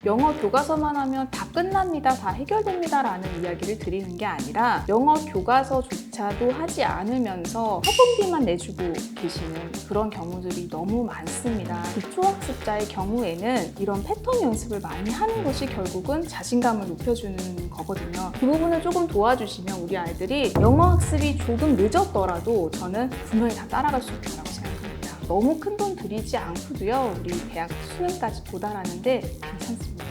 영어 교과서만 하면 다 끝납니다, 다 해결됩니다 라는 이야기를 드리는 게 아니라 영어 교과서조차도 하지 않으면서 학원비만 내주고 계시는 그런 경우들이 너무 많습니다. 기초학습자의 경우에는 이런 패턴 연습을 많이 하는 것이 결국은 자신감을 높여주는 거거든요. 그 부분을 조금 도와주시면 우리 아이들이 영어 학습이 조금 늦었더라도 저는 분명히 다 따라갈 수 있다고 생각합니다. 너무 큰 돈 들이지 않고도요, 우리 대학 수능까지 도달하는데 괜찮습니다.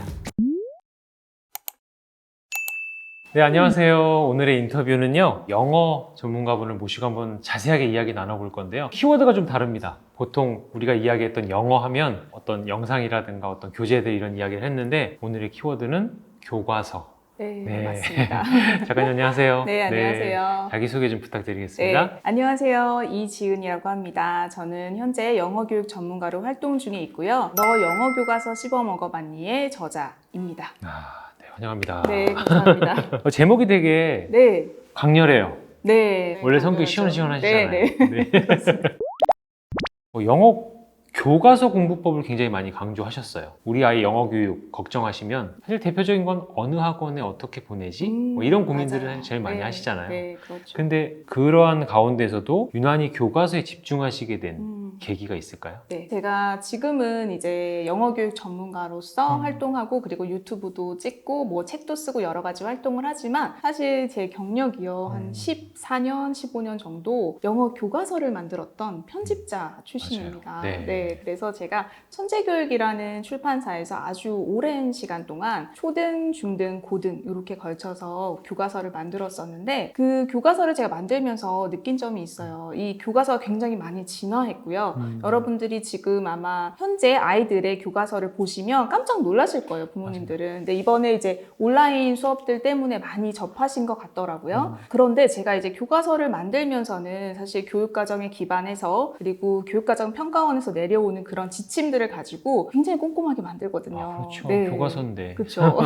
네, 안녕하세요. 오늘의 인터뷰는요, 영어 전문가분을 모시고 한번 자세하게 이야기 나눠볼 건데요. 키워드가 좀 다릅니다. 보통 우리가 이야기했던 영어 하면 어떤 영상이라든가 어떤 교재들 이런 이야기를 했는데, 오늘의 키워드는 교과서. 네, 맞습니다. 작가님 안녕하세요. 네, 안녕하세요. 자기소개 좀 부탁드리겠습니다. 네, 안녕하세요. 이지은이라고 합니다. 저는 현재 영어교육 전문가로 활동 중에 있고요. 너 영어 교과서 씹어먹어봤니의 저자입니다. 네, 환영합니다. 네, 감사합니다. 제목이 되게 네, 강렬해요. 네. 원래 성격이 당연하죠. 시원시원하시잖아요. 네, 네. 영어 교과서 공부법을 굉장히 많이 강조하셨어요. 우리 아이 영어 교육 걱정하시면 사실 대표적인 건 어느 학원에 어떻게 보내지? 뭐 이런 고민들을 맞아요. 제일 많이 네, 하시잖아요. 네, 그렇죠. 근데 그러한 가운데서도 유난히 교과서에 집중하시게 된 계기가 있을까요? 네, 제가 지금은 이제 영어교육 전문가로서 활동하고 그리고 유튜브도 찍고 뭐 책도 쓰고 여러 가지 활동을 하지만 사실 제 경력이요 한 14년, 15년 정도 영어 교과서를 만들었던 편집자 출신입니다. 네. 그래서 제가 천재교육이라는 출판사에서 아주 오랜 시간 동안 초등, 중등, 고등 이렇게 걸쳐서 교과서를 만들었었는데 그 교과서를 제가 만들면서 느낀 점이 있어요. 이 교과서가 굉장히 많이 진화했고요. 여러분들이 지금 아마 현재 아이들의 교과서를 보시면 깜짝 놀라실 거예요, 부모님들은. 근데 이번에 이제 온라인 수업들 때문에 많이 접하신 것 같더라고요. 그런데 제가 이제 교과서를 만들면서는 사실 교육과정에 기반해서 그리고 교육과정 평가원에서 내려오는 그런 지침들을 가지고 굉장히 꼼꼼하게 만들거든요. 그렇죠. 네. 교과서인데. 그렇죠.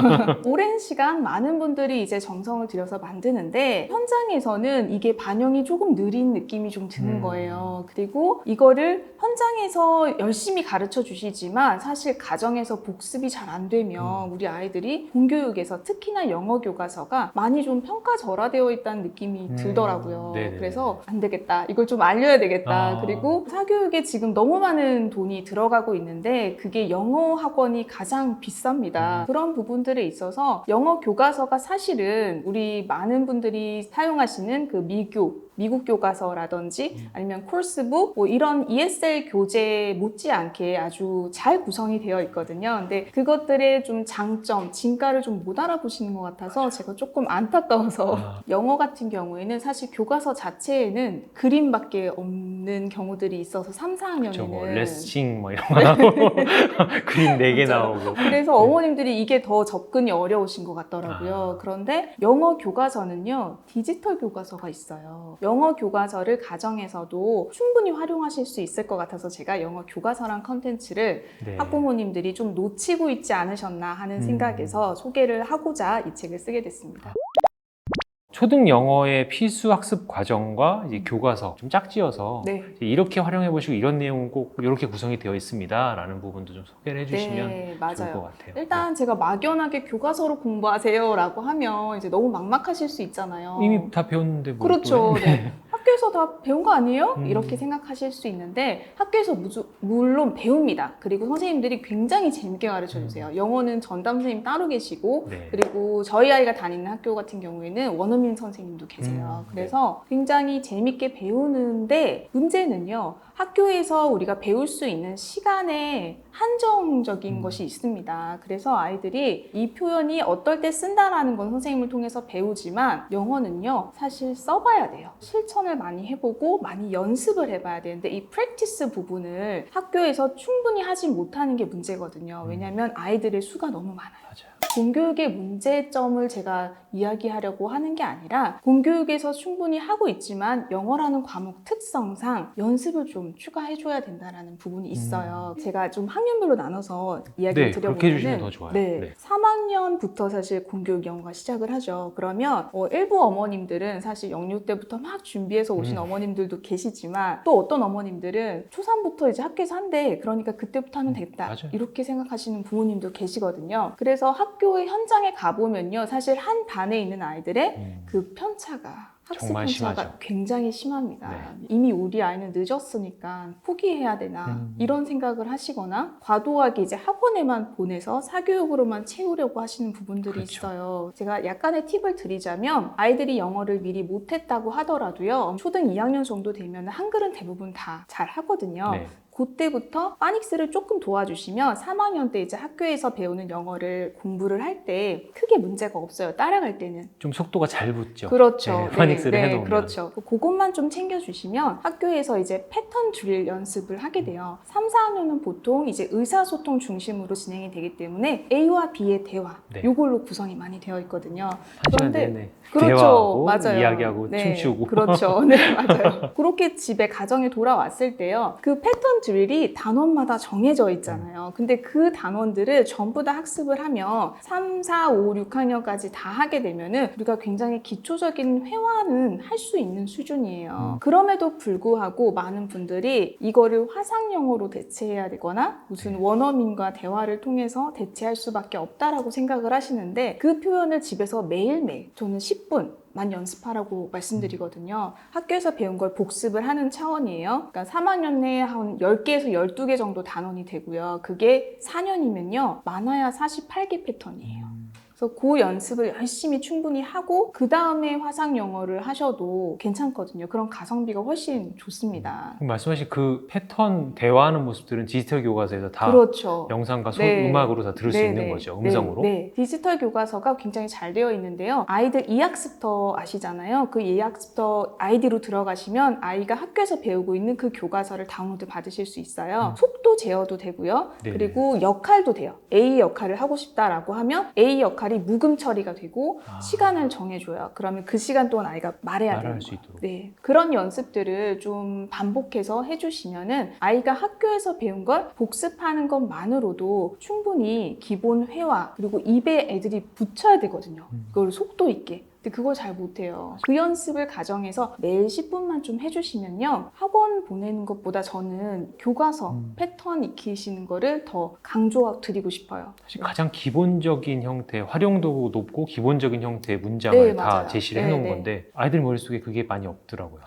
오랜 시간 많은 분들이 이제 정성을 들여서 만드는데 현장에서는 이게 반영이 조금 느린 느낌이 좀 드는 거예요. 그리고 이거를 현장에서 열심히 가르쳐 주시지만 사실 가정에서 복습이 잘 안 되면 우리 아이들이 공교육에서 특히나 영어 교과서가 많이 좀 평가절하되어 있다는 느낌이 들더라고요. 네네. 그래서 안 되겠다. 이걸 좀 알려야 되겠다. 그리고 사교육에 지금 너무 많은 돈이 들어가고 있는데 그게 영어 학원이 가장 비쌉니다. 그런 부분들에 있어서 영어 교과서가 사실은 우리 많은 분들이 사용하시는 그 미국 교과서라든지 아니면 코र्스북 뭐 이런 ESL 교재 못지않게 아주 잘 구성이 되어 있거든요. 근데 그것들의 좀 장점, 진가를 좀 못 알아보시는 것 같아서 제가 조금 안타까워서 영어 같은 경우에는 사실 교과서 자체에는 그림밖에 없는 경우들이 있어서 3, 4학년에는 그렇죠. 뭐 레싱 뭐 이런 거 나오고 그림 4개 나오고. 그래서 어머님들이 이게 더 접근이 어려우신 것 같더라고요. 그런데 영어 교과서는요, 디지털 교과서가 있어요. 영어 교과서를 가정에서도 충분히 활용하실 수 있을 것 같아서 제가 영어 교과서란 컨텐츠를 학부모님들이 좀 놓치고 있지 않으셨나 하는 생각에서 소개를 하고자 이 책을 쓰게 됐습니다. 초등 영어의 필수 학습 과정과 이제 교과서 좀 짝지어서 이렇게 활용해 보시고 이런 내용은 꼭 이렇게 구성이 되어 있습니다 라는 부분도 좀 소개를 해주시면 좋을 것 같아요. 일단 제가 막연하게 교과서로 공부하세요 라고 하면 이제 너무 막막하실 수 있잖아요. 이미 다 배웠는데 뭐. 그렇죠. 학교에서 다 배운 거 아니에요? 이렇게 생각하실 수 있는데 학교에서 물론 배웁니다. 그리고 선생님들이 굉장히 재밌게 가르쳐 주세요. 영어는 전담 선생님 따로 계시고 그리고 저희 아이가 다니는 학교 같은 경우에는 원어민 선생님도 계세요. 그래서 굉장히 재밌게 배우는데 문제는요. 학교에서 우리가 배울 수 있는 시간에 한정적인 것이 있습니다. 그래서 아이들이 이 표현이 어떨 때 쓴다라는 건 선생님을 통해서 배우지만 영어는요 사실 써봐야 돼요. 실천을 많이 해보고 많이 연습을 해봐야 되는데 이 프랙티스 부분을 학교에서 충분히 하지 못하는 게 문제거든요. 왜냐하면 아이들의 수가 너무 많아요. 공교육의 문제점을 제가 이야기하려고 하는 게 아니라 공교육에서 충분히 하고 있지만 영어라는 과목 특성상 연습을 좀 좀 추가해줘야 된다라는 부분이 있어요. 제가 좀 학년별로 나눠서 이야기를 네, 그렇게 해주시면 드려보면은 더 좋아요. 네, 네. 3학년부터 사실 공교육 영어가 시작을 하죠. 그러면 일부 어머님들은 사실 영유 때부터 막 준비해서 오신 어머님들도 계시지만 또 어떤 어머님들은 초3부터 이제 학교에서 한대. 그러니까 그때부터 하면 되겠다. 맞아요. 이렇게 생각하시는 부모님도 계시거든요. 그래서 학교의 현장에 가보면요. 사실 한 반에 있는 아이들의 그 편차가 학습 정말 편차가 심하죠. 굉장히 심합니다. 네. 이미 우리 아이는 늦었으니까 포기해야 되나 이런 생각을 하시거나 과도하게 이제 학원에만 보내서 사교육으로만 채우려고 하시는 부분들이 그렇죠. 있어요. 제가 약간의 팁을 드리자면 아이들이 영어를 미리 못했다고 하더라도요. 초등 2학년 정도 되면 한글은 대부분 다 잘 하거든요. 네. 그때부터 파닉스를 조금 도와주시면 3학년 때 이제 학교에서 배우는 영어를 공부를 할 때 크게 문제가 없어요. 따라갈 때는. 좀 속도가 잘 붙죠. 그렇죠. 네, 파닉스를 해놓으면. 그렇죠. 그것만 좀 챙겨주시면 학교에서 이제 패턴 드릴 연습을 하게 돼요. 3, 4학년은 보통 이제 의사소통 중심으로 진행이 되기 때문에 A와 B의 대화, 네. 요걸로 구성이 많이 되어 있거든요. 한 시간 그런데 내내 그렇죠. 대화하고 맞아요. 이야기하고 네, 춤추고. 그렇죠. 네, 맞아요. 그렇게 집에 가정에 돌아왔을 때요. 그 패턴 드릴이 단원마다 정해져 있잖아요. 근데 그 단원들을 전부 다 학습을 하면 3, 4, 5, 6학년까지 다 하게 되면은 우리가 굉장히 기초적인 회화는 할 수 있는 수준이에요. 그럼에도 불구하고 많은 분들이 이거를 화상영어로 대체해야 되거나 무슨 원어민과 대화를 통해서 대체할 수밖에 없다라고 생각을 하시는데 그 표현을 집에서 매일매일 저는 10분만 연습하라고 말씀드리거든요. 학교에서 배운 걸 복습을 하는 차원이에요. 그러니까 3학년 내에 한 10개에서 12개 정도 단원이 되고요. 그게 4년이면요. 많아야 48개 패턴이에요. 그래서 그 연습을 열심히 충분히 하고 그 다음에 화상 영어를 하셔도 괜찮거든요. 그런 가성비가 훨씬 좋습니다. 말씀하신 그 패턴 대화하는 모습들은 디지털 교과서에서 다 그렇죠. 영상과 네. 음악으로 다 들을 수 있는 거죠. 음성으로. 네. 디지털 교과서가 굉장히 잘 되어 있는데요. 아이들 이학습터 아시잖아요. 그 이학습터 아이디로 들어가시면 아이가 학교에서 배우고 있는 그 교과서를 다운로드 받으실 수 있어요. 속도 제어도 되고요. 네네. 그리고 역할도 돼요. A 역할을 하고 싶다라고 하면 A 역할이 묵음 처리가 되고 시간을 정해줘요. 그러면 그 시간 동안 아이가 말해야 되는 말할 수 거예요. 있도록. 네. 그런 연습들을 좀 반복해서 해주시면은 아이가 학교에서 배운 걸 복습하는 것만으로도 충분히 기본 회화 그리고 입에 애들이 붙여야 되거든요. 그걸 속도 있게. 근데 그걸 잘 못해요. 그 연습을 가정에서 매일 10분만 좀 해주시면요. 학원 보내는 것보다 저는 교과서 패턴 익히시는 거를 더 강조드리고 싶어요. 사실 가장 기본적인 형태, 활용도 높고 기본적인 형태의 문장을 네, 다 맞아요. 제시를 네, 해놓은 네. 건데 아이들 머릿속에 그게 많이 없더라고요.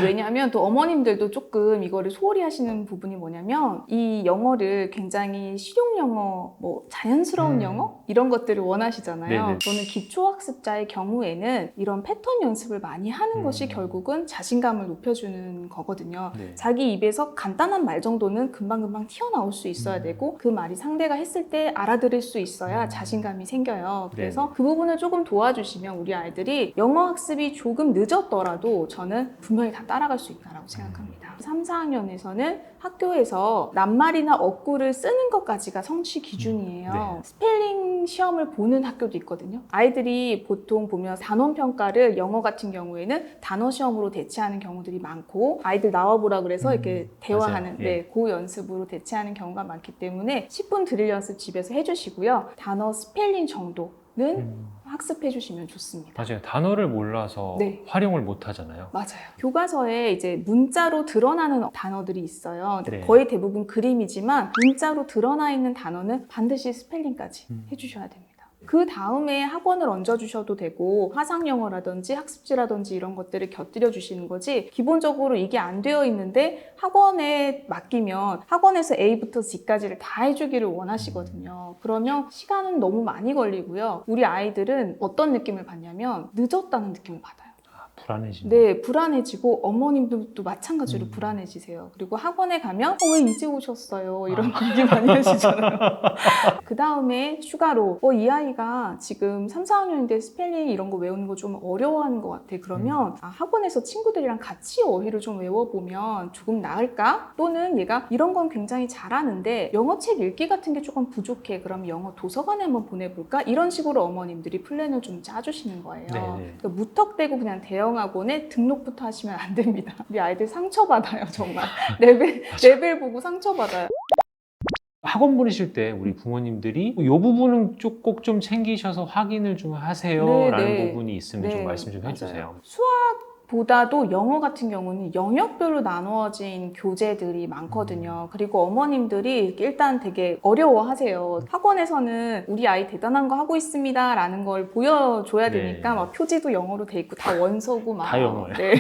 왜냐하면 또 어머님들도 조금 이거를 소홀히 하시는 부분이 뭐냐면 이 영어를 굉장히 실용 영어, 뭐 자연스러운 영어 이런 것들을 원하시잖아요. 네네. 저는 기초학습자의 경우에는 이런 패턴 연습을 많이 하는 것이 결국은 자신감을 높여주는 거거든요. 네. 자기 입에서 간단한 말 정도는 금방금방 튀어나올 수 있어야 되고 그 말이 상대가 했을 때 알아들을 수 있어야 자신감이 생겨요. 그래서 네네. 그 부분을 조금 도와주시면 우리 아이들이 영어 학습이 조금 늦었더라도 저는 분명히 다 따라갈 수 있다고 생각합니다. 3, 4학년에서는 학교에서 낱말이나 어구를 쓰는 것까지가 성취 기준이에요. 네. 스펠링 시험을 보는 학교도 있거든요. 아이들이 보통 보면 단원 평가를 영어 같은 경우에는 단어 시험으로 대체하는 경우들이 많고 아이들 나와보라 그래서 이렇게 대화하는 맞아요. 예. 그 연습으로 대체하는 경우가 많기 때문에 10분 드릴 연습 집에서 해주시고요. 단어 스펠링 정도는 학습해 주시면 좋습니다. 맞아요. 단어를 몰라서 네. 활용을 못 하잖아요. 맞아요. 교과서에 이제 문자로 드러나는 단어들이 있어요. 네. 거의 대부분 그림이지만 문자로 드러나 있는 단어는 반드시 스펠링까지 해주셔야 됩니다. 그 다음에 학원을 얹어주셔도 되고 화상영어라든지 학습지라든지 이런 것들을 곁들여 주시는 거지 기본적으로 이게 안 되어 있는데 학원에 맡기면 학원에서 A부터 Z까지를 다 해주기를 원하시거든요. 그러면 시간은 너무 많이 걸리고요. 우리 아이들은 어떤 느낌을 받냐면 늦었다는 느낌을 받아요. 불안해지는. 네, 불안해지고 어머님들도 마찬가지로 불안해지세요. 그리고 학원에 가면 왜 이제 오셨어요? 이런 얘기 많이 하시잖아요. 그 다음에 추가로 이 아이가 지금 3, 4학년인데 스펠링 이런 거 외우는 거 좀 어려워하는 것 같아. 그러면 학원에서 친구들이랑 같이 어휘를 좀 외워보면 조금 나을까? 또는 얘가 이런 건 굉장히 잘하는데 영어책 읽기 같은 게 조금 부족해. 그럼 영어 도서관에 한번 보내볼까? 이런 식으로 어머님들이 플랜을 좀 짜주시는 거예요. 네네. 그러니까 무턱대고 그냥 대형 영어학원에 등록부터 하시면 안 됩니다. 우리 아이들 상처받아요, 정말. 레벨 보고 상처받아요. 학원 보내실 때 우리 부모님들이 이 부분은 꼭 좀 챙기셔서 확인을 좀 하세요 네, 라는 네. 부분이 있으면 좀 네, 말씀 좀 맞아요. 해주세요. 수학보다도 영어 같은 경우는 영역별로 나누어진 교재들이 많거든요. 그리고 어머님들이 일단 되게 어려워하세요. 학원에서는 우리 아이 대단한 거 하고 있습니다 라는 걸 보여줘야 네. 되니까 막 표지도 영어로 돼 있고 다 원서고 막. 다 영어예요. 네.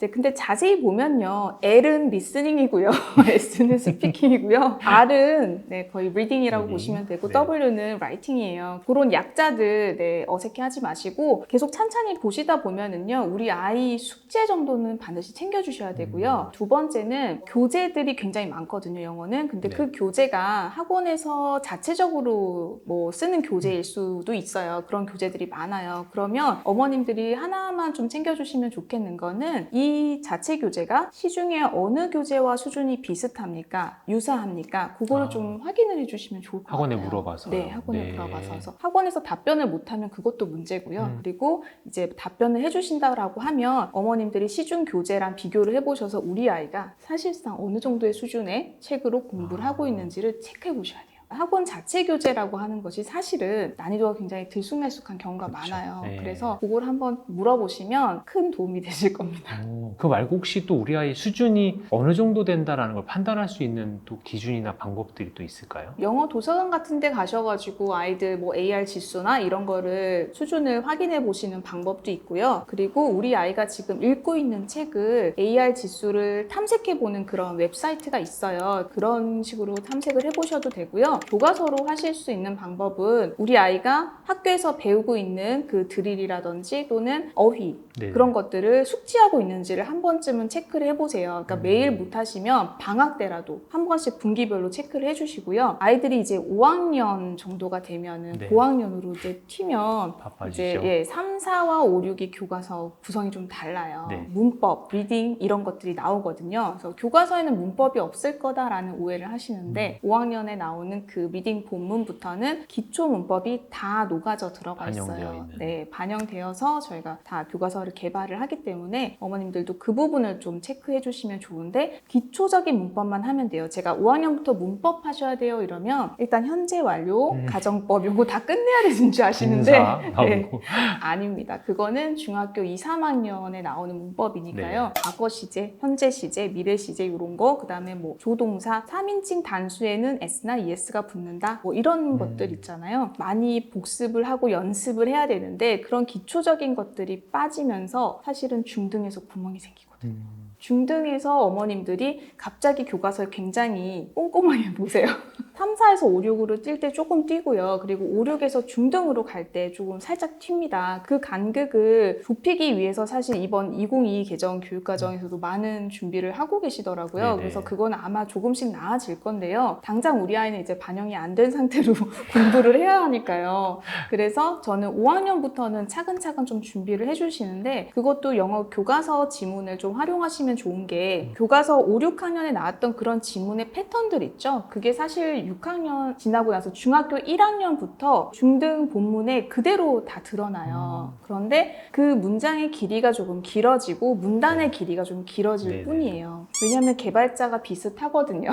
네, 근데 자세히 보면요. L은 리스닝이고요. S는 스피킹이고요. R은 네, 거의 리딩이라고 리딩. 보시면 되고 네. W는 라이팅이에요. 그런 약자들 네, 어색해하지 마시고 계속 찬찬히 보시다 보면은요. 우리 아이 숙제 정도는 반드시 챙겨주셔야 되고요. 두 번째는 교재들이 굉장히 많거든요. 영어는. 근데 네. 그 교재가 학원에서 자체적으로 뭐 쓰는 교재일 수도 있어요. 그런 교재들이 많아요. 그러면 어머님들이 하나만 좀 챙겨주시면 좋겠는 거는 이 자체 교재가 시중에 어느 교재와 수준이 비슷합니까? 유사합니까? 그거를 좀 확인을 해주시면 좋을 것 학원에 같아요. 물어봐서요. 네, 학원에 네. 물어봐서. 그래서 학원에서 답변을 못하면 그것도 문제고요. 그리고 이제 답변을 해주신다라고 하면 어머님들이 시중 교재랑 비교를 해보셔서 우리 아이가 사실상 어느 정도의 수준의 책으로 공부를 하고 있는지를 체크해 보셔야 돼요. 학원 자체 교재라고 하는 것이 사실은 난이도가 굉장히 들쑥날쑥한 경우가 그렇죠. 많아요. 네. 그래서 그걸 한번 물어보시면 큰 도움이 되실 겁니다. 그 말고 혹시 또 우리 아이 수준이 어느 정도 된다라는 걸 판단할 수 있는 또 기준이나 방법들이 또 있을까요? 영어 도서관 같은 데 가셔가지고 아이들 뭐 AR 지수나 이런 거를 수준을 확인해 보시는 방법도 있고요. 그리고 우리 아이가 지금 읽고 있는 책을 AR 지수를 탐색해 보는 그런 웹사이트가 있어요. 그런 식으로 탐색을 해보셔도 되고요. 교과서로 하실 수 있는 방법은 우리 아이가 학교에서 배우고 있는 그 드릴이라든지 또는 어휘 네네. 그런 것들을 숙지하고 있는지를 한 번쯤은 체크를 해보세요. 그러니까 매일 못하시면 방학 때라도 한 번씩 분기별로 체크를 해주시고요. 아이들이 이제 5학년 정도가 되면은 네. 고학년으로 이제 튀면 바빠지죠. 이제 3, 4와 5, 6이 교과서 구성이 좀 달라요. 네. 문법, 리딩 이런 것들이 나오거든요. 그래서 교과서에는 문법이 없을 거다라는 오해를 하시는데 5학년에 나오는 그 리딩 본문부터는 기초 문법이 다 녹아져 들어가 반영되어 있어요. 있는. 네, 반영되어서 저희가 다 교과서를 개발을 하기 때문에 어머님들도 그 부분을 좀 체크해 주시면 좋은데 기초적인 문법만 하면 돼요. 제가 5학년부터 문법 하셔야 돼요 이러면 일단 현재 완료, 가정법 요거 다 끝내야 되는 줄 아시는데 인사 네, 나오고. 아닙니다. 그거는 중학교 2, 3학년에 나오는 문법이니까요. 네. 과거 시제, 현재 시제, 미래 시제 이런 거, 그다음에 뭐 조동사, 3인칭 단수에는 S나 ES가 붙는다. 뭐 이런 것들 있잖아요. 많이 복습을 하고 연습을 해야 되는데 그런 기초적인 것들이 빠지면서 사실은 중등에서 구멍이 생기거든요. 중등에서 어머님들이 갑자기 교과서를 굉장히 꼼꼼하게 보세요. 3, 4에서 5, 6으로 뛸 때 조금 뛰고요. 그리고 5, 6에서 중등으로 갈 때 조금 살짝 튑니다. 그 간극을 좁히기 위해서 사실 이번 2022 개정 교육과정에서도 많은 준비를 하고 계시더라고요. 네네. 그래서 그건 아마 조금씩 나아질 건데요. 당장 우리 아이는 이제 반영이 안 된 상태로 공부를 해야 하니까요. 그래서 저는 5학년부터는 차근차근 좀 준비를 해주시는데 그것도 영어 교과서 지문을 좀 활용하시면 좋은 게 교과서 5, 6학년에 나왔던 그런 지문의 패턴들 있죠. 그게 사실 6학년 지나고 나서 중학교 1학년부터 중등 본문에 그대로 다 드러나요. 그런데 그 문장의 길이가 조금 길어지고 문단의 길이가 좀 길어질 네네. 뿐이에요. 왜냐하면 개발자가 비슷하거든요.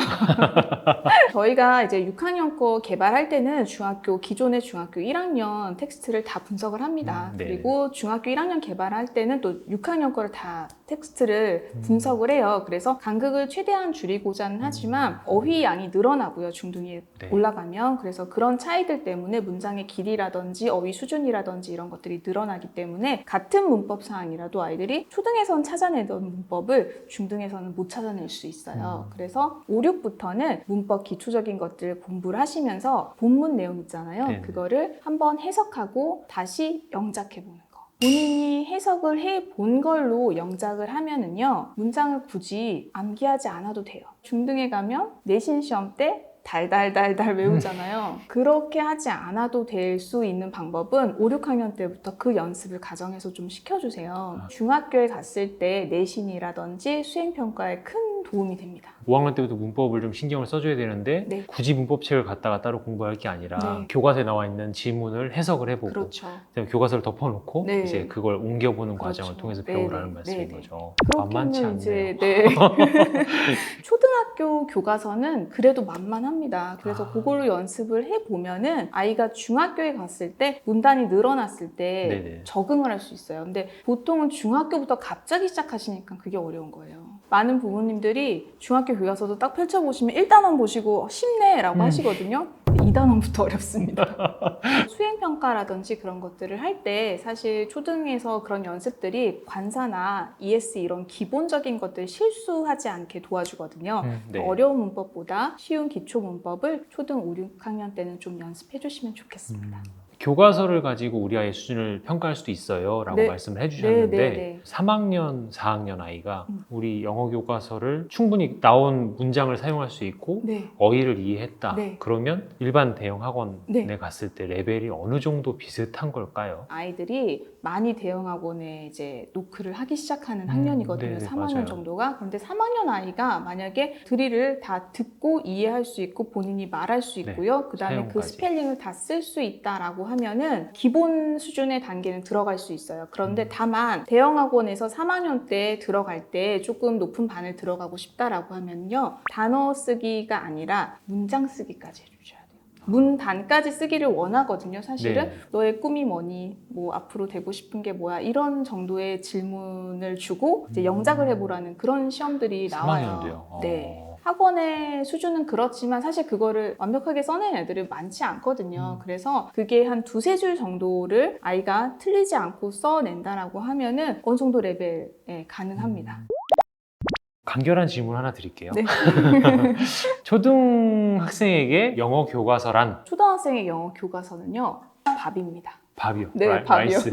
저희가 이제 6학년 거 개발할 때는 기존의 중학교 1학년 텍스트를 다 분석을 합니다. 네. 그리고 중학교 1학년 개발할 때는 또 6학년 거를 다 텍스트를 분석을 해요. 그래서 간극을 최대한 줄이고자는 하지만 어휘 양이 늘어나고요. 중등에 네. 올라가면. 그래서 그런 차이들 때문에 문장의 길이라든지 어휘 수준이라든지 이런 것들이 늘어나기 때문에 같은 문법 사항이라도 아이들이 초등에선 찾아내던 문법을 중등에서는 못 찾아낼 수 있어요. 그래서 5, 6부터는 문법 기초적인 것들 공부를 하시면서 본문 내용 있잖아요. 네네. 그거를 한번 해석하고 다시 영작해보는 거. 본인이 해석을 해본 걸로 영작을 하면은요, 문장을 굳이 암기하지 않아도 돼요. 중등에 가면 내신 시험 때 달달달달 외우잖아요. 그렇게 하지 않아도 될 수 있는 방법은 5, 6학년 때부터 그 연습을 가정에서 좀 시켜주세요. 중학교에 갔을 때 내신이라든지 수행평가에 큰 도움이 됩니다. 5학년 때부터 문법을 좀 신경을 써줘야 되는데 네. 굳이 문법책을 갖다가 따로 공부할 게 아니라 네. 교과서에 나와 있는 지문을 해석을 해보고 그렇죠. 그다음에 교과서를 덮어놓고 네. 이제 그걸 옮겨보는 그렇죠. 과정을 통해서 네, 배우라는 네. 말씀인 네, 네. 거죠. 그렇게는 만만치 않네요. 이제 네. 초등학교 교과서는 그래도 만만합니다. 그래서 그걸로 연습을 해보면은 아이가 중학교에 갔을 때 문단이 늘어났을 때 네네. 적응을 할 수 있어요. 근데 보통은 중학교부터 갑자기 시작하시니까 그게 어려운 거예요. 많은 부모님들이 중학교 교과서도 딱 펼쳐보시면 1단원 보시고 쉽네 라고 하시거든요. 2단원부터 어렵습니다. 수행평가라든지 그런 것들을 할 때 사실 초등에서 그런 연습들이 관사나 ES 이런 기본적인 것들 실수하지 않게 도와주거든요. 네. 어려운 문법보다 쉬운 기초 문법을 초등 5, 6학년 때는 좀 연습해 주시면 좋겠습니다. 교과서를 가지고 우리 아이의 수준을 평가할 수도 있어요 라고 네. 말씀을 해주셨는데 네, 네, 네. 3학년, 4학년 아이가 우리 영어 교과서를 충분히 나온 문장을 사용할 수 있고 네. 어휘를 이해했다. 네. 그러면 일반 대형 학원에 네. 갔을 때 레벨이 어느 정도 비슷한 걸까요? 아이들이 많이 대형 학원에 이제 노크를 하기 시작하는 학년이거든요. 네네, 3학년 맞아요. 정도가. 그런데 3학년 아이가 만약에 드릴을 다 듣고 이해할 수 있고 본인이 말할 수 네, 있고요. 그다음에 그 사용까지. 스펠링을 다 쓸 수 있다라고 하면은 기본 수준의 단계는 들어갈 수 있어요. 그런데 다만 대형 학원에서 3학년 때 들어갈 때 조금 높은 반을 들어가고 싶다라고 하면요. 단어 쓰기가 아니라 문장 쓰기까지 해주셔야 돼요. 문단까지 쓰기를 원하거든요. 사실은 네. 너의 꿈이 뭐니? 뭐 앞으로 되고 싶은 게 뭐야? 이런 정도의 질문을 주고 이제 영작을 해보라는 그런 시험들이 나와요. 3학년도요. 네. 학원의 수준은 그렇지만 사실 그거를 완벽하게 써낸 애들은 많지 않거든요. 그래서 그게 한 두세 줄 정도를 아이가 틀리지 않고 써낸다라고 하면은 어느 정도 레벨에 가능합니다. 간결한 질문 하나 드릴게요. 네. 초등학생에게 영어 교과서란 초등학생의 영어 교과서는요, 밥입니다. 밥이요. 네, 밥이요. 라이스.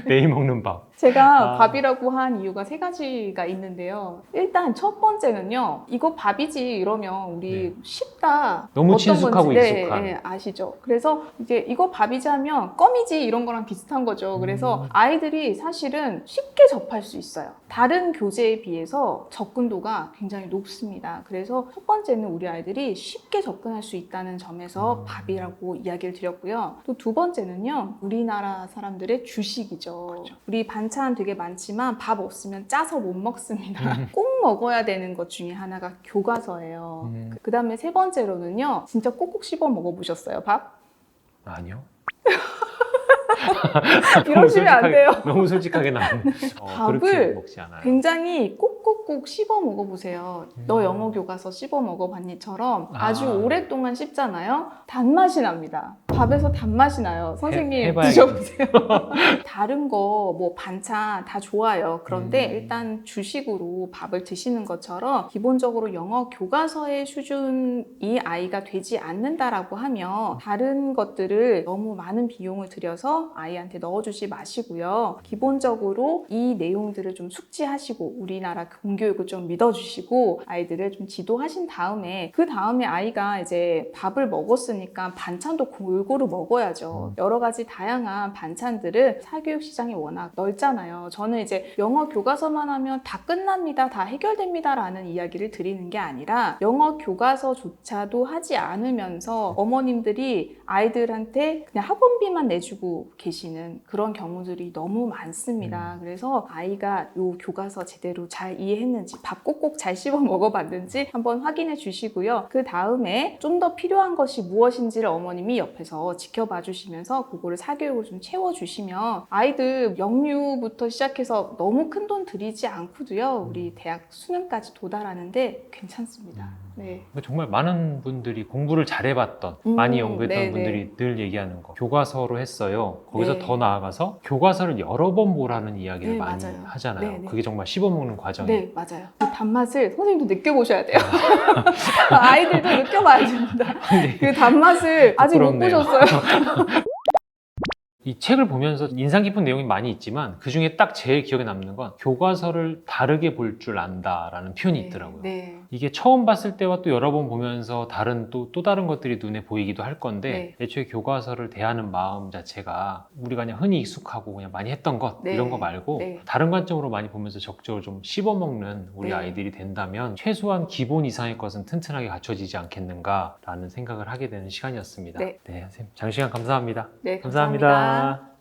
매일 먹는 밥. 제가 아. 밥이라고 한 이유가 세 가지가 있는데요. 일단 첫 번째는요. 이거 밥이지 이러면 우리 네. 쉽다. 너무 어떤 친숙하고 건지, 익숙한. 네, 아시죠? 그래서 이제 이거 밥이지 하면 껌이지 이런 거랑 비슷한 거죠. 그래서 아이들이 사실은 쉽게 접할 수 있어요. 다른 교재에 비해서 접근도가 굉장히 높습니다. 그래서 첫 번째는 우리 아이들이 쉽게 접근할 수 있다는 점에서 밥이라고 이야기를 드렸고요. 또 두 번째는요. 우리나라 사람들의 주식이죠. 그렇죠. 우리 반찬 되게 많지만 밥 없으면 짜서 못 먹습니다. 꼭 먹어야 되는 것 중에 하나가 교과서예요. 그 다음에 세 번째로는요. 진짜 꼭꼭 씹어 먹어보셨어요, 밥? 아니요. 이러시면 안 돼요. 너무 솔직하게 나오네. 그렇게 밥을 먹지 않아요. 굉장히 꼭꼭꼭 씹어 먹어보세요. 너 영어 교과서 씹어 먹어봤니처럼 아주 아. 오랫동안 씹잖아요. 단맛이 납니다. 밥에서 단맛이 나요. 선생님 해봐야겠다. 드셔보세요. 다른 거 뭐 반찬 다 좋아요. 그런데 일단 주식으로 밥을 드시는 것처럼 기본적으로 영어 교과서의 수준이 아이가 되지 않는다라고 하면 다른 것들을 너무 많은 비용을 들여서 아이한테 넣어주지 마시고요. 기본적으로 이 내용들을 좀 숙지하시고 우리나라 공교육을 좀 믿어주시고 아이들을 좀 지도하신 다음에 그 다음에 아이가 이제 밥을 먹었으니까 반찬도 골고루 먹어야죠. 여러 가지 다양한 반찬들을 사교육 시장이 워낙 넓잖아요. 저는 이제 영어 교과서만 하면 다 끝납니다. 다 해결됩니다. 라는 이야기를 드리는 게 아니라 영어 교과서조차도 하지 않으면서 어머님들이 아이들한테 그냥 학원비만 내주고 계시는 그런 경우들이 너무 많습니다. 그래서 아이가 이 교과서 제대로 잘 이해했는지 밥 꼭꼭 잘 씹어 먹어봤는지 한번 확인해 주시고요. 그 다음에 좀 더 필요한 것이 무엇인지를 어머님이 옆에서 지켜봐 주시면서 그거를 사교육을 좀 채워주시면 아이들 영유부터 시작해서 너무 큰 돈 들이지 않고도요. 우리 대학 수능까지 도달하는데 괜찮습니다. 네. 정말 많은 분들이 공부를 잘해봤던 많이 연구했던 네네. 분들이 늘 얘기하는 거 교과서로 했어요. 거기서 네. 더 나아가서 교과서를 여러 번 보라는 이야기를 네, 많이 맞아요. 하잖아요. 네네. 그게 정말 씹어먹는 과정이에요. 네, 맞아요. 그 단맛을 선생님도 느껴보셔야 돼요. 아이들도 느껴봐야 됩니다. 그 단맛을 아직 못 부끄럽네요. 보셨어요. 이 책을 보면서 인상 깊은 내용이 많이 있지만 그 중에 딱 제일 기억에 남는 건 교과서를 다르게 볼 줄 안다라는 표현이 있더라고요. 네. 이게 처음 봤을 때와 또 여러 번 보면서 또 다른 것들이 눈에 보이기도 할 건데 애초에 교과서를 대하는 마음 자체가 우리가 그냥 흔히 익숙하고 그냥 많이 했던 것 이런 거 말고 다른 관점으로 많이 보면서 적극적으로 좀 씹어먹는 우리 아이들이 된다면 최소한 기본 이상의 것은 튼튼하게 갖춰지지 않겠는가라는 생각을 하게 되는 시간이었습니다. 네, 선생님 장시간 감사합니다. 네, 감사합니다.